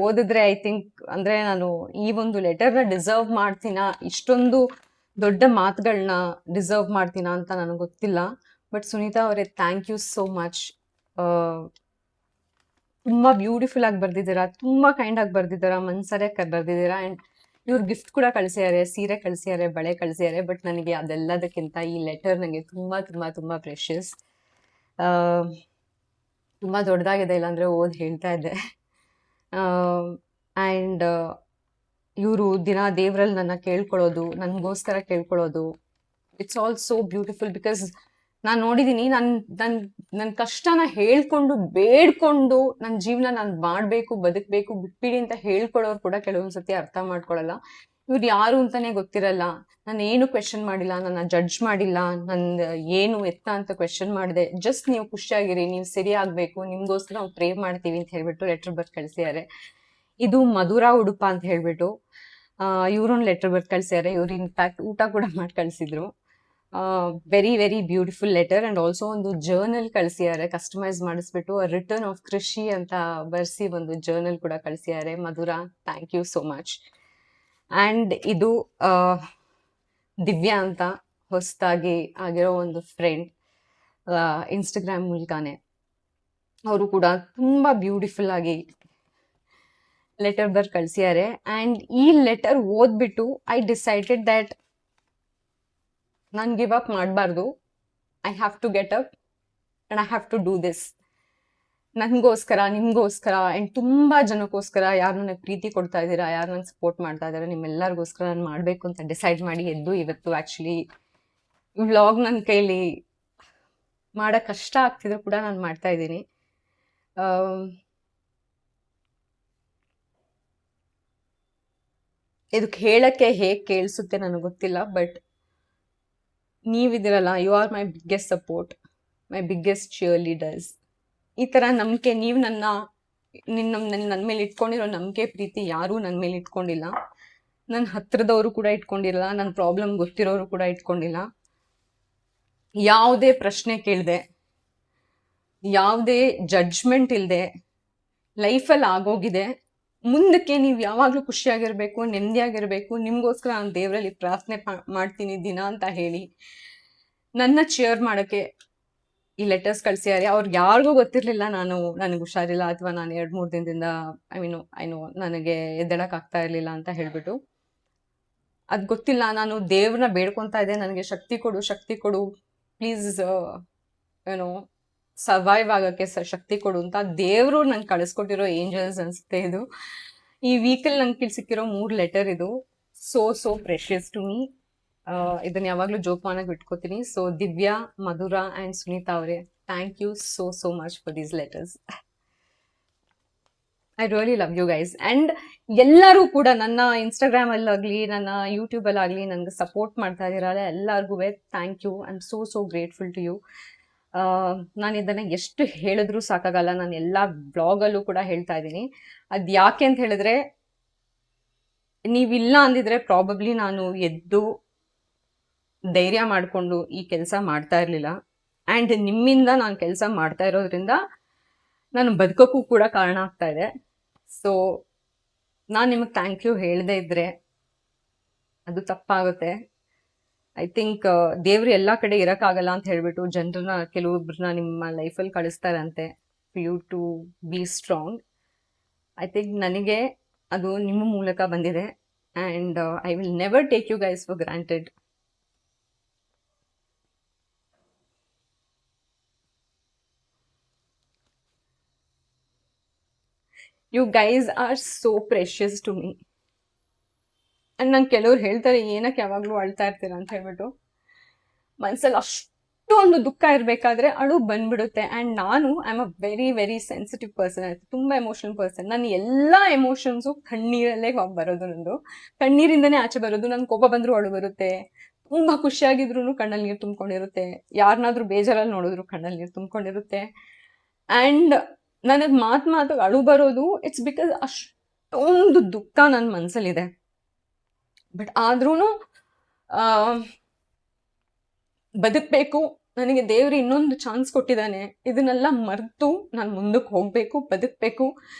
ಓದಿದ್ರೆ ಐ ಥಿಂಕ್ ಅಂದರೆ ನಾನು ಈ ಒಂದು ಲೆಟರ್ನ ಡಿಸರ್ವ್ ಮಾಡ್ತೀನಾ, ಇಷ್ಟೊಂದು ದೊಡ್ಡ ಮಾತುಗಳನ್ನ ಡಿಸರ್ವ್ ಮಾಡ್ತೀನಾ ಅಂತ ನನಗೆ ಗೊತ್ತಿಲ್ಲ. ಬಟ್ ಸುನೀತಾ ಅವರೇ, ಥ್ಯಾಂಕ್ ಯು ಸೋ ಮಚ್. ತುಂಬ ಬ್ಯೂಟಿಫುಲ್ ಆಗಿ ಬರ್ದಿದ್ದೀರಾ, ತುಂಬ ಕೈಂಡ್ ಆಗಿ ಬರ್ದಿದ್ದೀರಾ, ಮನ್ಸರೇ ಬರ್ದಿದ್ದೀರಾ. ಆ್ಯಂಡ್ ಇವ್ರು ಗಿಫ್ಟ್ ಕೂಡ ಕಳಿಸಿದ್ದಾರೆ, ಸೀರೆ ಕಳಿಸಿದ್ದಾರೆ, ಬಳೆ ಕಳಿಸಿದ್ದಾರೆ. ಬಟ್ ನನಗೆ ಅದೆಲ್ಲದಕ್ಕಿಂತ ಈ ಲೆಟರ್ ನನಗೆ ತುಂಬ ತುಂಬ ತುಂಬ ಪ್ರೆಷಸ್. ತುಂಬ ದೊಡ್ಡದಾಗಿದೆ, ಇಲ್ಲಾಂದರೆ ಓದಿ ಹೇಳ್ತಾ ಇದ್ದೆ. ಆ್ಯಂಡ್ ಇವರು ದಿನ ದೇವರಲ್ಲಿ ನನ್ನ ಕೇಳ್ಕೊಳ್ಳೋದು, ನನಗೋಸ್ಕರ ಕೇಳ್ಕೊಳ್ಳೋದು, it's all so beautiful. Because ನಾನು ನೋಡಿದ್ದೀನಿ, ನನ್ನ ಕಷ್ಟನ ಹೇಳ್ಕೊಂಡು ಬೇಡ್ಕೊಂಡು ನನ್ನ ಜೀವನ ನಾನು ಮಾಡಬೇಕು, ಬದುಕಬೇಕು, ಬಿಟ್ಬಿಡಿ ಅಂತ ಹೇಳ್ಕೊಳ್ಳೋರು ಕೂಡ ಕೆಲವೊಂದ್ಸತಿ ಅರ್ಥ ಮಾಡ್ಕೊಳ್ಳಲ್ಲ. ಇವ್ರು ಯಾರು ಅಂತಾನೆ ಗೊತ್ತಿರಲ್ಲ. ನಾನು ಏನು ಕ್ವೆಶನ್ ಮಾಡಿಲ್ಲ, ನನ್ನ ಜಡ್ಜ್ ಮಾಡಿಲ್ಲ, ನನ್ನ ಏನು ಎತ್ತ ಅಂತ ಕ್ವೆಶನ್ ಮಾಡಿದೆ. ಜಸ್ಟ್ ನೀವು ಖುಷಿಯಾಗಿರಿ, ನೀವು ಸರಿ ಆಗಬೇಕು, ನಿಮ್ಗೋಸ್ಕರ ನಾವು ಪ್ರೇ ಮಾಡ್ತೀವಿ ಅಂತ ಹೇಳ್ಬಿಟ್ಟು ಲೆಟರ್ ಬರ್ದು ಕಳಿಸಿದ್ದಾರೆ. ಇದು ಮಧುರಾ ಉಡುಪ ಅಂತ ಹೇಳ್ಬಿಟ್ಟು ಇವ್ರೊಂದು ಲೆಟರ್ ಬರ್ದು ಕಳಿಸಿದ್ದಾರೆ. ಇವ್ರು ಇನ್ಫ್ಯಾಕ್ಟ್ ಊಟ ಕೂಡ ಮಾಡಿ ಕಳಿಸಿದ್ರು. Very very beautiful letter. And also ಒಂದು ಜರ್ನಲ್ ಕಳಿಸಿದ್ದಾರೆ, ಕಸ್ಟಮೈಸ್ ಮಾಡಿಸ್ಬಿಟ್ಟು ರಿಟರ್ನ್ ಆಫ್ ಕೃಷಿ ಅಂತ ಬರ್ಸಿ ಒಂದು ಜರ್ನಲ್ ಕೂಡ ಕಳಿಸಿದ್ದಾರೆ. Madhura, thank you so much. And ಇದು ದಿವ್ಯಾ ಅಂತ ಹೊಸದಾಗಿ ಆಗಿರೋ ಒಂದು ಫ್ರೆಂಡ್, ಇನ್ಸ್ಟಾಗ್ರಾಮ್ ಮೂಲಕನೇ ಅವರು ಕೂಡ ತುಂಬ ಬ್ಯೂಟಿಫುಲ್ ಆಗಿ ಲೆಟರ್ ಬರ್ ಕಳ್ಸಿದ್ದಾರೆ. ಆ್ಯಂಡ್ ಈ ಲೆಟರ್ ಓದ್ಬಿಟ್ಟು ಐ ಡಿಸೈಡೆಡ್ ದ್ಯಾಟ್ ನಾನು ಗಿವ್ ಅಪ್ ಮಾಡಬಾರ್ದು. I have to get up and I have to do this. ನನಗೋಸ್ಕರ, ನಿಮಗೋಸ್ಕರ ಆ್ಯಂಡ್ ತುಂಬ ಜನಕ್ಕೋಸ್ಕರ, ಯಾರು ನನಗೆ ಪ್ರೀತಿ ಕೊಡ್ತಾ ಇದ್ದೀರಾ, ಯಾರು ನನಗೆ ಸಪೋರ್ಟ್ ಮಾಡ್ತಾ ಇದ್ದಾರೆ, ನಿಮ್ಮೆಲ್ಲರಿಗೋಸ್ಕರ ನಾನು ಮಾಡಬೇಕು ಅಂತ ಡಿಸೈಡ್ ಮಾಡಿ ಎದ್ದು ಇವತ್ತು ಆ್ಯಕ್ಚುಲಿ ವ್ಲಾಗ್ ನನ್ನ ಕೈಲಿ ಮಾಡೋಕ್ಕೆ ಕಷ್ಟ ಆಗ್ತಿದ್ರು ಕೂಡ ನಾನು ಮಾಡ್ತಾ ಇದ್ದೀನಿ. ಇದಕ್ಕೆ ಹೇಳಕ್ಕೆ ಹೇಗೆ ಕೇಳಿಸುತ್ತೆ ನನಗೆ ಗೊತ್ತಿಲ್ಲ, ಬಟ್ ನೀವಿದಿರಲ್ಲ, you are my biggest support, my biggest cheerleaders. ಈ ಥರ ನಂಬಿಕೆ ನೀವು ನನ್ನ ಮೇಲೆ ಇಟ್ಕೊಂಡಿರೋ ನಂಬಿಕೆ, ಪ್ರೀತಿ ಯಾರೂ ನನ್ನ ಮೇಲೆ ಇಟ್ಕೊಂಡಿಲ್ಲ. ನನ್ನ ಹತ್ರದವರು ಕೂಡ ಇಟ್ಕೊಂಡಿಲ್ಲ, ನನ್ನ ಪ್ರಾಬ್ಲಮ್ ಗೊತ್ತಿರೋರು ಕೂಡ ಇಟ್ಕೊಂಡಿಲ್ಲ. ಯಾವುದೇ ಪ್ರಶ್ನೆ ಕೇಳದೆ, ಯಾವುದೇ ಜಡ್ಜ್ಮೆಂಟ್ ಇಲ್ಲದೆ ಲೈಫಲ್ಲಿ ಆಗೋಗಿದೆ. ಮುಂದಕ್ಕೆ ನೀವು ಯಾವಾಗಲೂ ಖುಷಿಯಾಗಿರಬೇಕು, ನೆಮ್ಮದಿಯಾಗಿರಬೇಕು, ನಿಮಗೋಸ್ಕರ ನಾನು ದೇವರಲ್ಲಿ ಪ್ರಾರ್ಥನೆ ಮಾಡ್ತೀನಿ ದಿನ ಅಂತ ಹೇಳಿ ನನ್ನ ಚೇರ್ ಮಾಡೋಕ್ಕೆ ಈ ಲೆಟರ್ಸ್ ಕಳಿಸಿದ್ದಾರೆ. ಅವ್ರಿಗೆ ಯಾರಿಗೂ ಗೊತ್ತಿರಲಿಲ್ಲ ನನಗೆ ಹುಷಾರಿಲ್ಲ ಅಥವಾ ನಾನು 2-3 ದಿನದಿಂದ ಐ ನೋ ನನಗೆ ಎದ್ದೇಳಕ್ಕಾಗ್ತಾ ಇರಲಿಲ್ಲ ಅಂತ ಹೇಳ್ಬಿಟ್ಟು. ಅದು ಗೊತ್ತಿಲ್ಲ, ನಾನು ದೇವ್ರನ್ನ ಬೇಡ್ಕೊತಾ ಇದ್ದೆ, ನನಗೆ ಶಕ್ತಿ ಕೊಡು ಪ್ಲೀಸ್, ಏನೋ ಸರ್ವೈವ್ ಆಗೋಕ್ಕೆ ಶಕ್ತಿ ಕೊಡು ಅಂತ. ದೇವರು ನಂಗೆ ಕಳಿಸ್ಕೊಟ್ಟಿರೋ ಏಂಜಲ್ಸ್ ಅನಿಸುತ್ತೆ ಇದು. ಈ ವೀಕಲ್ಲಿ ನಂಗೆ ಸಿಕ್ಕಿರೋ 3 ಲೆಟರ್ ಇದು ಸೋ ಪ್ರೆಷಿಯಸ್ ಟು ಮೀ. ಇದನ್ನ ಯಾವಾಗಲೂ ಜೋಪಾನಾಗಿ ಇಟ್ಕೋತೀನಿ. ಸೊ ದಿವ್ಯಾ, ಮಧುರಾ ಆ್ಯಂಡ್ ಸುನೀತಾ ಅವರೇ, thank you so much for these letters. I really love you guys. And ಎಲ್ಲರೂ ಕೂಡ ನನ್ನ ಇನ್ಸ್ಟಾಗ್ರಾಮಲ್ಲಾಗಲಿ ನನ್ನ ಯೂಟ್ಯೂಬಲ್ಲಾಗಲಿ ನನಗೆ ಸಪೋರ್ಟ್ ಮಾಡ್ತಾ ಇದ್ದೀರಲ್ಲ, ಎಲ್ಲರಿಗೂ thank you. I am so grateful to you. ನಾನು ಇದನ್ನು ಎಷ್ಟು ಹೇಳಿದ್ರೂ ಸಾಕಾಗಲ್ಲ. ನಾನು ಎಲ್ಲ ಬ್ಲಾಗಲ್ಲೂ ಕೂಡ ಹೇಳ್ತಾ ಇದ್ದೀನಿ. ಅದು ಯಾಕೆ ಅಂತ ಹೇಳಿದ್ರೆ, ನೀವಿಲ್ಲ ಅಂದಿದ್ರೆ ಪ್ರಾಬಬ್ಲಿ ನಾನು ಎದ್ದು ಧೈರ್ಯ ಮಾಡಿಕೊಂಡು ಈ ಕೆಲಸ ಮಾಡ್ತಾ ಇರಲಿಲ್ಲ. ಆ್ಯಂಡ್ ನಿಮ್ಮಿಂದ ನಾನು ಕೆಲಸ ಮಾಡ್ತಾ ಇರೋದ್ರಿಂದ ನಾನು ಬದುಕೋಕ್ಕೂ ಕೂಡ ಕಾರಣ ಆಗ್ತಾ ಇದೆ. ಸೊ ನಾನು ನಿಮಗೆ ಥ್ಯಾಂಕ್ ಯು ಹೇಳದೇ ಇದ್ದರೆ ಅದು ತಪ್ಪಾಗುತ್ತೆ. ಐ ಥಿಂಕ್ ದೇವ್ರು ಎಲ್ಲ ಕಡೆ ಇರೋಕ್ಕಾಗಲ್ಲ ಅಂತ ಹೇಳ್ಬಿಟ್ಟು ಕೆಲವೊಬ್ಬರನ್ನ ನಿಮ್ಮ ಲೈಫಲ್ಲಿ ಕಳಿಸ್ತಾರಂತೆ, you to be strong. I think ನನಗೆ ಅದು ನಿಮ್ಮ ಮೂಲಕ ಬಂದಿದೆ. And I will never take you guys for granted. You guys are so precious to me. And ನಂಗೆ ಕೆಲವ್ರು ಹೇಳ್ತಾರೆ, ಏನಕ್ಕೆ ಯಾವಾಗಲೂ ಅಳ್ತಾ ಇರ್ತೀರ ಅಂತ ಹೇಳ್ಬಿಟ್ಟು. ಮನಸ್ಸಲ್ಲಿ ಅಷ್ಟೊಂದು ದುಃಖ ಇರಬೇಕಾದ್ರೆ ಅಳು ಬಂದ್ಬಿಡುತ್ತೆ. ಆ್ಯಂಡ್ ನಾನು I am a very sensitive person, ಆಯ್ತು, ತುಂಬ ಎಮೋಷನಲ್ ಪರ್ಸನ್. ನನ್ನ ಎಲ್ಲ ಎಮೋಷನ್ಸು ಕಣ್ಣೀರಲ್ಲೇ ಬರೋದು, ನಂದು ಕಣ್ಣೀರಿಂದನೇ ಆಚೆ ಬರೋದು. ನನ್ಗೆ ಕೋಪ ಬಂದರೂ ಅಳು ಬರುತ್ತೆ, ತುಂಬ ಖುಷಿಯಾಗಿದ್ರು ಕಣ್ಣಲ್ಲಿ ನೀರು ತುಂಬ್ಕೊಂಡಿರುತ್ತೆ, ಯಾರನ್ನಾದ್ರೂ ಬೇಜಾರಲ್ಲಿ ನೋಡಿದ್ರು ಕಣ್ಣಲ್ಲಿ ನೀರು ತುಂಬ್ಕೊಂಡಿರುತ್ತೆ. ಆ್ಯಂಡ್ ನನಗೆ ಮಾತು ಅಳು ಬರೋದು, ಇಟ್ಸ್ ಬಿಕಾಸ್ ಅಷ್ಟೊಂದು ದುಃಖ ನನ್ನ ಮನಸ್ಸಲ್ಲಿದೆ. ಬಟ್ ಆದ್ರೂ ಬದುಕಬೇಕು, ನನಗೆ ದೇವ್ರು ಇನ್ನೊಂದು ಚಾನ್ಸ್ ಕೊಟ್ಟಿದ್ದಾನೆ, ಇದನ್ನೆಲ್ಲ ಮರೆತು ನಾನು ಮುಂದಕ್ಕೆ ಹೋಗಬೇಕು, ಬದುಕಬೇಕು,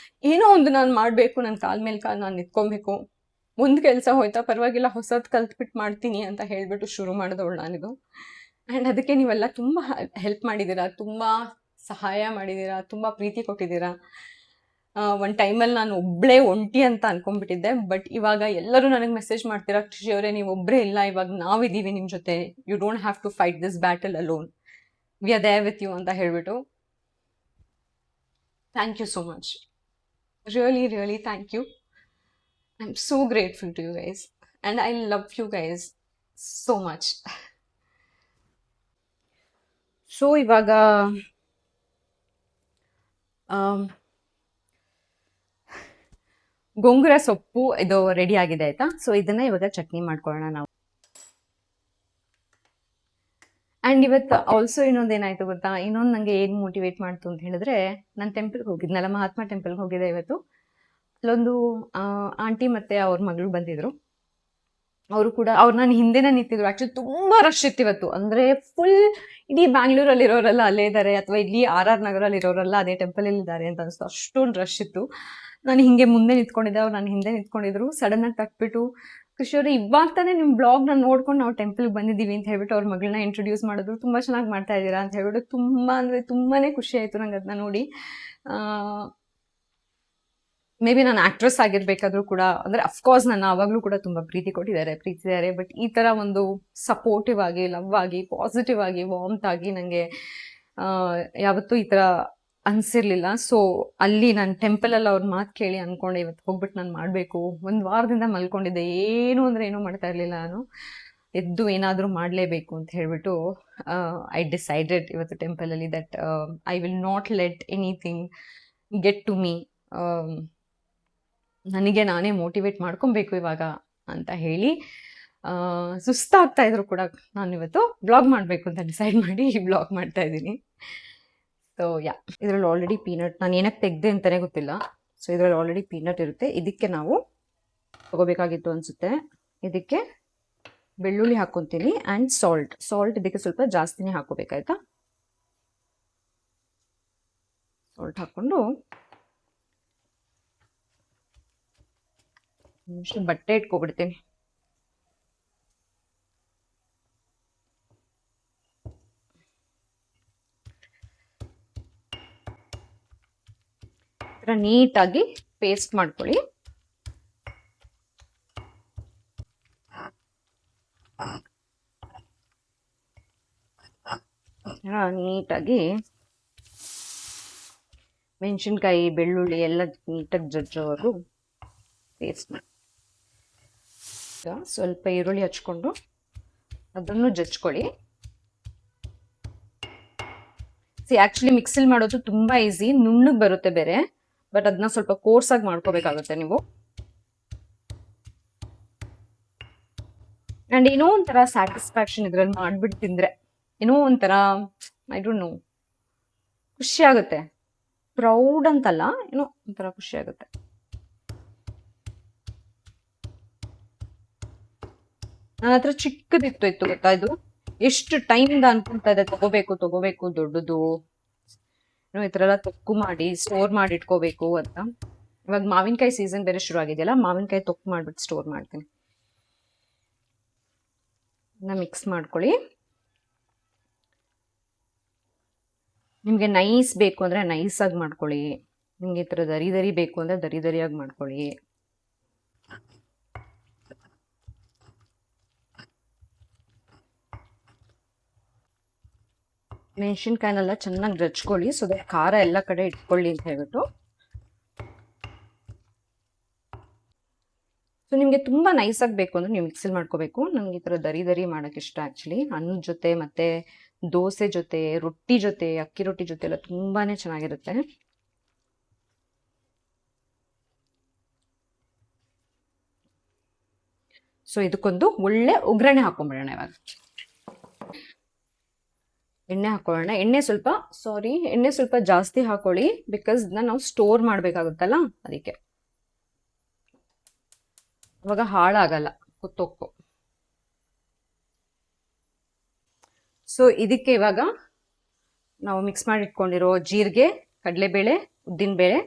ಏನೋ ಒಂದು ನಾನು ಮಾಡಬೇಕು, ನನ್ನ ಕಾಲ ಮೇಲೆ ನಾನು ನಿಂತ್ಕೊಬೇಕು. ಮುಂದೆ ಕೆಲಸ ಹೋಯ್ತಾ ಪರವಾಗಿಲ್ಲ, ಹೊಸದು ಕಲ್ತ್ಬಿಟ್ಟು ಮಾಡ್ತೀನಿ ಅಂತ ಹೇಳ್ಬಿಟ್ಟು ಶುರು ಮಾಡಿದವಳು ನಾನಿದು. ಆ್ಯಂಡ್ ಅದಕ್ಕೆ ನೀವೆಲ್ಲ ತುಂಬ ಹೆಲ್ಪ್ ಮಾಡಿದ್ದೀರಾ, ತುಂಬ ಸಹಾಯ ಮಾಡಿದ್ದೀರಾ, ತುಂಬ ಪ್ರೀತಿ ಕೊಟ್ಟಿದ್ದೀರಾ. ಒಂದು ಟೈಮಲ್ಲಿ ನಾನು ಒಬ್ಬಳೇ ಒಂಟಿ ಅಂತ ಅನ್ಕೊಂಡ್ಬಿಟ್ಟಿದ್ದೆ. ಬಟ್ ಇವಾಗ ಎಲ್ಲರೂ ನನಗೆ ಮೆಸೇಜ್ ಮಾಡ್ತೀರಾ, ಕೃಷಿ ಅವರೇ ನೀವು ಒಬ್ಬರೇ ಇಲ್ಲ, ಇವಾಗ ನಾವಿದ್ದೀವಿ ನಿಮ್ಮ ಜೊತೆ, you don't have to fight this battle alone, we are there with you ಅಂತ ಹೇಳ್ಬಿಟ್ಟು. Thank you so much, really thank you. I am so grateful to you guys and I love you guys so much. So ಇವಾಗ ಗೋಂಗೂರ ಸೊಪ್ಪು ಇದು ready ಆಗಿದೆ ಆಯ್ತಾ. So ಇದನ್ನ ಇವಾಗ ಚಟ್ನಿ ಮಾಡ್ಕೊಳ್ಳೋಣ ನಾವು. ಆ್ಯಂಡ್ ಇವತ್ತು ಆಲ್ಸೋ ಇನ್ನೊಂದೇನಾಯ್ತು ಗೊತ್ತಾ, ಇನ್ನೊಂದು ನನಗೆ ಏನು ಮೋಟಿವೇಟ್ ಮಾಡ್ತು ಅಂತ ಹೇಳಿದ್ರೆ, ನಾನು ಟೆಂಪಲ್ಗೆ ಹೋಗಿದ್ನಲ್ಲ, ಮಹಾತ್ಮ ಟೆಂಪಲ್ಗೆ ಹೋಗಿದ್ದೆ ಇವತ್ತು. ಅಲ್ಲೊಂದು ಆಂಟಿ ಮತ್ತು ಅವ್ರ ಮಗಳು ಬಂದಿದ್ರು. ಅವರು ಕೂಡ ನಾನು ಹಿಂದೆನೇ ನಿಂತಿದ್ರು. ಆ್ಯಕ್ಚುಲಿ ತುಂಬ ರಶ್ ಇತ್ತು ಇವತ್ತು, ಅಂದರೆ ಫುಲ್ ಇಡೀ ಬ್ಯಾಂಗ್ಳೂರಲ್ಲಿರೋರೆಲ್ಲ ಅಲ್ಲೇ ಇದ್ದಾರೆ, ಅಥವಾ ಇಲ್ಲಿ RR ನಗರಲ್ಲಿರೋರೆಲ್ಲ ಅದೇ ಟೆಂಪಲಲ್ಲಿ ಇದ್ದಾರೆ ಅಂತ ಅನಿಸ್ತು. ಅಷ್ಟೊಂದು ರಶ್ ಇತ್ತು. ನಾನು ಹಿಂಗೆ ಮುಂದೆ ನಿಂತ್ಕೊಂಡಿದ್ದೆ, ಅವ್ರು ನಾನು ಹಿಂದೆ ನಿಂತ್ಕೊಂಡಿದ್ರು. ಸಡನ್ನಾಗಿ ತಟ್ಬಿಟ್ಟು, ಕೃಷಿ ಅವರು ಇವಾಗ ತಾನೇ ನಿಮ್ಮ ಬ್ಲಾಗ್ನ ನೋಡ್ಕೊಂಡು ನಾವು ಟೆಂಪಲ್ಗೆ ಬಂದಿದ್ದೀವಿ ಅಂತ ಹೇಳ್ಬಿಟ್ಟು ಅವ್ರ ಮಗಳನ್ನ ಇಂಟ್ರೊಡ್ಯೂಸ್ ಮಾಡಿದ್ರು. ತುಂಬ ಚೆನ್ನಾಗಿ ಮಾಡ್ತಾ ಇದ್ದೀರಾ ಅಂತ ಹೇಳ್ಬಿಟ್ಟು ತುಂಬ ಅಂದರೆ ತುಂಬಾ ಖುಷಿ ಆಯಿತು ನಂಗೆ ಅದನ್ನ ನೋಡಿ. ಮೇ ಬಿ ನಾನು ಆಕ್ಟ್ರೆಸ್ ಆಗಿರ್ಬೇಕಾದ್ರೂ ಕೂಡ, ಅಂದ್ರೆ ಅಫ್ಕೋರ್ಸ್ ನನ್ನ ಆವಾಗಲೂ ಕೂಡ ತುಂಬಾ ಪ್ರೀತಿಸಿದ್ದಾರೆ, ಬಟ್ ಈ ತರ ಒಂದು ಸಪೋರ್ಟಿವ್ ಆಗಿ, ಲವ್ ಆಗಿ, ಪಾಸಿಟಿವ್ ಆಗಿ, ವಾರ್ಮ್ತ್ ಆಗಿ ನಂಗೆ ಯಾವತ್ತೂ ಈ ತರ ಅನ್ಸಿರ್ಲಿಲ್ಲ. ಸೊ ಅಲ್ಲಿ ನಾನು ಟೆಂಪಲ್ ಅಲ್ಲಿ ಅವ್ರ ಮಾತು ಕೇಳಿ ಅನ್ಕೊಂಡೆ ಇವತ್ತು ಹೋಗ್ಬಿಟ್ಟು ನಾನು ಮಾಡ್ಬೇಕು. ಒಂದ್ ವಾರದಿಂದ ಮಲ್ಕೊಂಡಿದ್ದೆ, ಏನು ಅಂದ್ರೆ ಏನೂ ಮಾಡ್ತಾ ಇರ್ಲಿಲ್ಲ. ನಾನು ಎದ್ದು ಏನಾದ್ರೂ ಮಾಡ್ಲೇಬೇಕು ಅಂತ ಹೇಳ್ಬಿಟ್ಟು ಐ ಡಿಸೈಡೆಡ್ ಇವತ್ತು ಟೆಂಪಲ್ ಅಲ್ಲಿ that I will not let anything get to me. ನನಗೆ ನಾನೇ ಮೋಟಿವೇಟ್ ಮಾಡ್ಕೊಬೇಕು ಇವಾಗ ಅಂತ ಹೇಳಿ, ಸುಸ್ತಾಗ್ತಾ ಇದ್ರು ಕೂಡ ನಾನು ಇವತ್ತು ಬ್ಲಾಗ್ ಮಾಡಬೇಕು ಅಂತ ಡಿಸೈಡ್ ಮಾಡಿ ಈ ಬ್ಲಾಗ್ ಮಾಡ್ತಾ ಇದ್ದೀನಿ. ಸೊ ಯಾ, ಇದರಲ್ಲಿ ಆಲ್ರೆಡಿ ಪೀನಟ್ ನಾನು ಏನಕ್ಕೆ ತೆಗ್ದೆ ಅಂತಲೇ ಗೊತ್ತಿಲ್ಲ. ಸೊ ಇದರಲ್ಲಿ ಆಲ್ರೆಡಿ ಪೀನಟ್ ಇರುತ್ತೆ. ಇದಕ್ಕೆ ನಾವು ತಗೋಬೇಕಾಗಿತ್ತು ಅನಿಸುತ್ತೆ. ಇದಕ್ಕೆ ಬೆಳ್ಳುಳ್ಳಿ ಹಾಕ್ಕೊತೀನಿ ಆ್ಯಂಡ್ ಸಾಲ್ಟ್ ಇದಕ್ಕೆ ಸ್ವಲ್ಪ ಜಾಸ್ತಿನೇ ಹಾಕೋಬೇಕಾಯ್ತಾ. ಸಾಲ್ಟ್ ಹಾಕ್ಕೊಂಡು ಬಟ್ಟೆ ಇಟ್ಕೊಬಿಡ್ತೀನಿ. ನೀಟಾಗಿ ಪೇಸ್ಟ್ ಮಾಡ್ಕೊಳ್ಳಿ. ನೀಟಾಗಿ ಮೆಣಸಿನ್ಕಾಯಿ, ಬೆಳ್ಳುಳ್ಳಿ ಎಲ್ಲ ನೀಟಾಗಿ ಜಜ್ಜೋವರೆಗೂ ಪೇಸ್ಟ್ ಮಾಡಿ. ಸ್ವಲ್ಪ ಈರುಳ್ಳಿ ಹಚ್ಕೊಂಡು ಅದನ್ನು ಜಜ್ಕೊಳ್ಳಿ. ಆಕ್ಚುಲಿ ಮಿಕ್ಸಿಲ್ ಮಾಡೋದು ತುಂಬಾ ಈಸಿ, ನುಣ್ಣಗೆ ಬರುತ್ತೆ ಬೇರೆ, ಬಟ್ ಅದನ್ನ ಸ್ವಲ್ಪ ಕೋರ್ಸ್ ಆಗಿ ಮಾಡ್ಕೋಬೇಕಾಗುತ್ತೆ ನೀವು. ಅಂಡ್ ಏನೋ ಒಂಥರ ಸ್ಯಾಟಿಸ್ಫ್ಯಾಕ್ಷನ್ ಇದ್ರಲ್ಲಿ ಮಾಡ್ಬಿಟ್ಟು ತಿಂದ್ರೆ, ಏನೋ ಒಂಥರ ಐ ಡೋಂಟ್ ನೋ, ಖುಷಿ ಆಗುತ್ತೆ. ಪ್ರೌಡ್ ಅಂತಲ್ಲ, ಏನೋ ಒಂಥರ ಖುಷಿ ಆಗುತ್ತೆ. ನನ್ನ ಹತ್ರ ಚಿಕ್ಕದಿತ್ತು ಗೊತ್ತಾ ಇದು. ಎಷ್ಟು ಟೈಮಿಂದ ಅನ್ಕೊಂತಾ ಇದೆ ತಗೋಬೇಕು ದೊಡ್ಡದು, ಈ ತರ ಎಲ್ಲ ತೊಕ್ಕು ಮಾಡಿ ಸ್ಟೋರ್ ಮಾಡಿ ಇಟ್ಕೋಬೇಕು ಅಂತ. ಇವಾಗ ಮಾವಿನಕಾಯಿ ಸೀಸನ್ ಬೇರೆ ಶುರು ಆಗಿದೆಯಲ್ಲ, ಮಾವಿನಕಾಯಿ ತೊಕ್ಕು ಮಾಡ್ಬಿಟ್ಟು ಸ್ಟೋರ್ ಮಾಡ್ತೀನಿ. ಮಿಕ್ಸ್ ಮಾಡ್ಕೊಳ್ಳಿ. ನಿಮ್ಗೆ ನೈಸ್ ಬೇಕು ಅಂದ್ರೆ ನೈಸ್ ಆಗಿ ಮಾಡ್ಕೊಳ್ಳಿ, ನಿಮ್ಗೆ ಈ ತರ ದರಿ ಬೇಕು ಅಂದ್ರೆ ದರಿಯಾಗಿ ಮಾಡ್ಕೊಳ್ಳಿ. ಮೆಣಸಿನ್ಕಾಯಿನೆಲ್ಲ ಚೆನ್ನಾಗಿ ಜಜ್ಕೊಳ್ಳಿ, ಸೊ ದಟ್ ಖಾರ ಎಲ್ಲ ಕಡೆ ಇಟ್ಕೊಳ್ಳಿ ಅಂತ ಹೇಳ್ಬಿಟ್ಟು. ಸೊ ನಿಮಗೆ ತುಂಬಾ ನೈಸ್ ಆಗಿ ಬೇಕು ಅಂದ್ರೆ ನೀವು ಮಿಕ್ಸಿಲ್ ಮಾಡ್ಕೋಬೇಕು. ನಂಗೆ ಈ ತರ ದರಿ ಮಾಡಕ್ ಇಷ್ಟ ಆಕ್ಚುಲಿ. ಅನ್ನದ ಜೊತೆ ಮತ್ತೆ ದೋಸೆ ಜೊತೆ, ರೊಟ್ಟಿ ಜೊತೆ, ಅಕ್ಕಿ ರೊಟ್ಟಿ ಜೊತೆ ಎಲ್ಲ ತುಂಬಾನೇ ಚೆನ್ನಾಗಿರುತ್ತೆ. ಸೊ ಇದಕ್ಕೊಂದು ಒಳ್ಳೆ ಒಗ್ಗರಣೆ ಹಾಕೊಂಡ್ಬಿಡೋಣ. ಇವಾಗ ಎಣ್ಣೆ ಹಾಕೊಳ್ಳೋಣ. ಎಣ್ಣೆ ಸ್ವಲ್ಪ ಜಾಸ್ತಿ ಹಾಕೊಳ್ಳಿ, ಬಿಕಾಸ್ ನಾವು ಸ್ಟೋರ್ ಮಾಡ್ಬೇಕಾಗುತ್ತಲ್ಲ ಅದಕ್ಕೆ. ಇವಾಗ ಹಾಳಾಗಲ್ಲ ತೊಕ್ಕು. ಸೊ ಇದಕ್ಕೆ ಇವಾಗ ನಾವು ಮಿಕ್ಸ್ ಮಾಡಿ ಇಟ್ಕೊಂಡಿರೋ ಜೀರಿಗೆ, ಕಡಲೆಬೇಳೆ, ಉದ್ದಿನಬೇಳೆ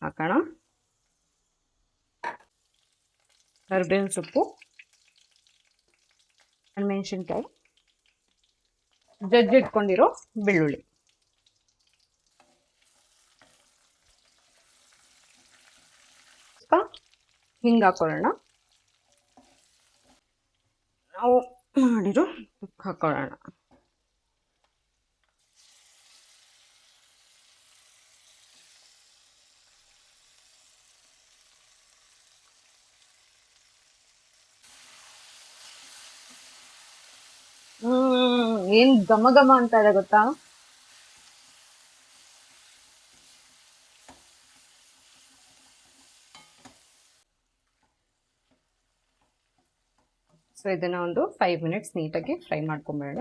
ಹಾಕೋಣ. ಕರಿಬೇವಿನ ಸೊಪ್ಪು, ಮೆಣಸಿನ್ಕಾಯಿ, ಜಜ್ಜಿಟ್ಕೊಂಡಿರೋ ಬೆಳ್ಳುಳ್ಳಿ, ಹಿಂಗೆ ಹಾಕೊಳ್ಳೋಣ. ನಾವು ಮಾಡಿರೋ ಉಪ್ಪು ಹಾಕೊಳ್ಳೋಣ. ಏನ್ ಘಮ ಅಂತ ಇದೆ ಗೊತ್ತಾ. ಸೊ ಇದನ್ನ ಒಂದು 5 ಮಿನಿಟ್ಸ್ ನೀಟಾಗಿ ಫ್ರೈ ಮಾಡ್ಕೊಂಬೇಡ.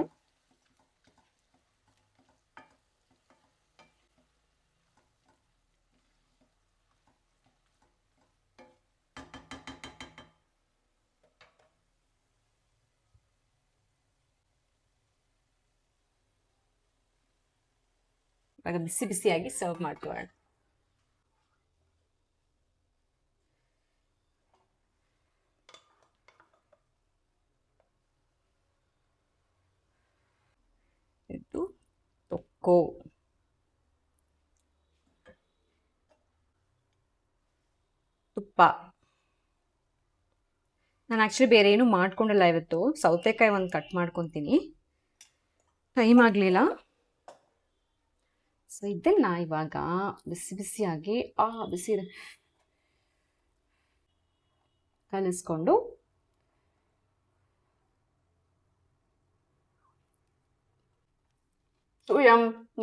ಇವಾಗ ಬಿಸಿಯಾಗಿ ಸರ್ವ್ ಮಾಡ್ಕೊಳ್ಳೋಣ. ಇದು ತೊಕ್ಕೋ. ನಾನು ಆ್ಯಕ್ಚುಲಿ ಬೇರೆ ಏನೂ ಮಾಡ್ಕೊಂಡಿಲ್ಲ ಇವತ್ತು. ಸೌತೆಕಾಯಿ ಒಂದು ಕಟ್ ಮಾಡ್ಕೊತೀನಿ, ಟೈಮ್ ಆಗಲಿಲ್ಲ. ಸೊ ಇದನ್ನ ಇವಾಗ ಬಿಸಿ ಬಿಸಿಯಾಗಿ ಬಿಸಿ ಇದೆ ಕಲಿಸ್ಕೊಂಡು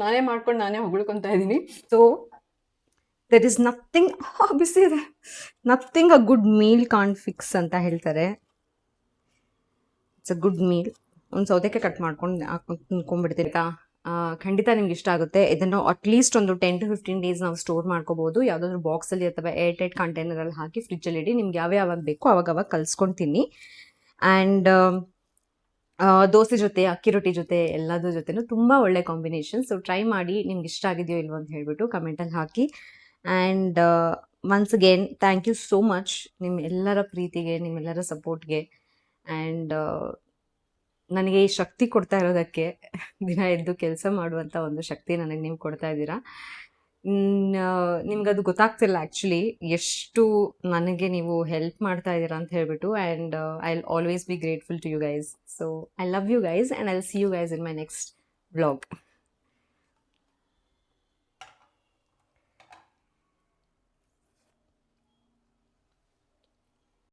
ನಾನೇ ಮಾಡ್ಕೊಂಡು ನಾನೇ ಹೊಗಳ್ಕೊತಾ ಇದ್ದೀನಿ. ಸೊ ದಟ್ ಈಸ್ ನಥಿಂಗ್, ಬಿಸಿ ಇದೆ, nothing a good meal can't fix ಅಂತ ಹೇಳ್ತಾರೆ. It's a good meal. ಒಂದು ಸೌತೆಕಾಯಿ ಕಟ್ ಮಾಡ್ಕೊಂಡು ಹಾಕೊಂಡು ತಿನ್ಕೊಂಡ್ಬಿಡ್ತೀರಿ. ಖಂಡಿತ ನಿಮ್ಗೆ ಇಷ್ಟ ಆಗುತ್ತೆ. ಇದನ್ನು ಅಟ್ಲೀಸ್ಟ್ ಒಂದು 10 to 15 ಡೇಸ್ ನಾವು ಸ್ಟೋರ್ ಮಾಡ್ಕೋಬಹುದು. ಯಾವುದಾದ್ರೂ ಬಾಕ್ಸಲ್ಲಿ ಅಥವಾ ಏರ್ ಟೈಟ್ ಕಂಟೈನರಲ್ಲಿ ಹಾಕಿ ಫ್ರಿಜ್ಜಲ್ಲಿ ಇಡಿ. ನಿಮ್ಗೆ ಯಾವ್ಯಾವಾಗ ಬೇಕೋ ಅವಾಗ ಕಲ್ಸ್ಕೊಂಡು ತಿನ್ನಿ. ಆ್ಯಂಡ್ ದೋಸೆ ಜೊತೆ, ಅಕ್ಕಿ ರೊಟ್ಟಿ ಜೊತೆ, ಎಲ್ಲದ್ರ ಜೊತೆನೂ ತುಂಬ ಒಳ್ಳೆ ಕಾಂಬಿನೇಷನ್. ಸೊ ಟ್ರೈ ಮಾಡಿ, ನಿಮ್ಗೆ ಇಷ್ಟ ಆಗಿದೆಯೋ ಇಲ್ವೋ ಅಂತ ಹೇಳ್ಬಿಟ್ಟು ಕಮೆಂಟಲ್ಲಿ ಹಾಕಿ. And once again thank you so much ನಿಮ್ಮ ಎಲ್ಲರ ಪ್ರೀತಿಗೆ, ನಿಮ್ಮೆಲ್ಲರ ಸಪೋರ್ಟ್ಗೆ. ಆ್ಯಂಡ್ ನನಗೆ ಈ ಶಕ್ತಿ ಕೊಡ್ತಾ ಇರೋದಕ್ಕೆ, ದಿನ ಎದ್ದು ಕೆಲಸ ಮಾಡುವಂಥ ಒಂದು ಶಕ್ತಿ ನನಗೆ ನೀವು ಕೊಡ್ತಾ ಇದ್ದೀರಾ. ನಿಮ್ಗದು ಗೊತ್ತಾಗ್ತಿಲ್ಲ ಆ್ಯಕ್ಚುಲಿ ಎಷ್ಟು ನನಗೆ ನೀವು ಹೆಲ್ಪ್ ಮಾಡ್ತಾ ಇದ್ದೀರಾ ಅಂತ ಹೇಳ್ಬಿಟ್ಟು. And I will always be grateful to you guys. So I love you guys and I will see you guys in my next vlog.